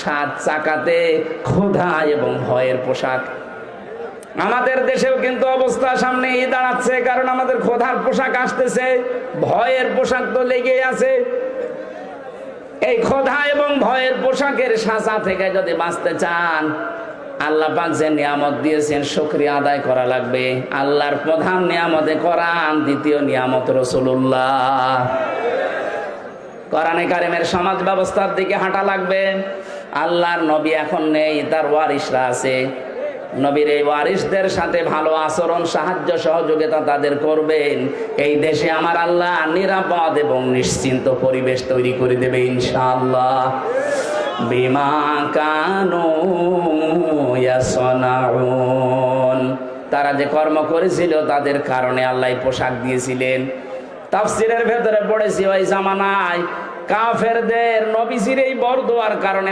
সাত চাকাতে ক্ষুধা এবং ভয়ের পোশাক। আমাদের দেশেও কিন্তু অবস্থা সামনে দাঁড়াচ্ছে, কারণ আমাদের ক্ষুধার পোশাক আসতেছে, ভয়ের পোশাক তো লেগেই আছে। এই ক্ষুধা এবং ভয়ের পোশাকের সাজা থেকে যদি বাঁচতে চান, আল্লাহ পাক যে নিয়ামত দিয়েছেন শুকরিয়া আদায় করা লাগবে। আল্লাহর প্রধান নিয়ামতে কোরআন, দ্বিতীয় নিয়ামত রাসূলুল্লাহ। কোরআনে কারিমের সমাজ ব্যবস্থার দিকে হাঁটা লাগবে। আল্লাহর নবী এখন নেই, তার ওয়ারিসরা আছে। নবীর এই ওয়ারিসদের সাথে ভালো আচরণ, সাহায্য সহযোগিতা তাদের করবেন। এই দেশে আমার আল্লাহ নিরাপদ এবং নিশ্চিন্ত পরিবেশ তৈরি করে দেবে ইনশাআল্লাহ। বিমা কানু ইয়াসনাউন, তারা যে কর্ম করেছিল তাদের কারণে আল্লাহ পোশাক দিয়েছিলেন। তাফসিরের ভেতরে পড়েছি ওই জামানায় কাফেরদের নবীজির এই বরদোয়ার কারণে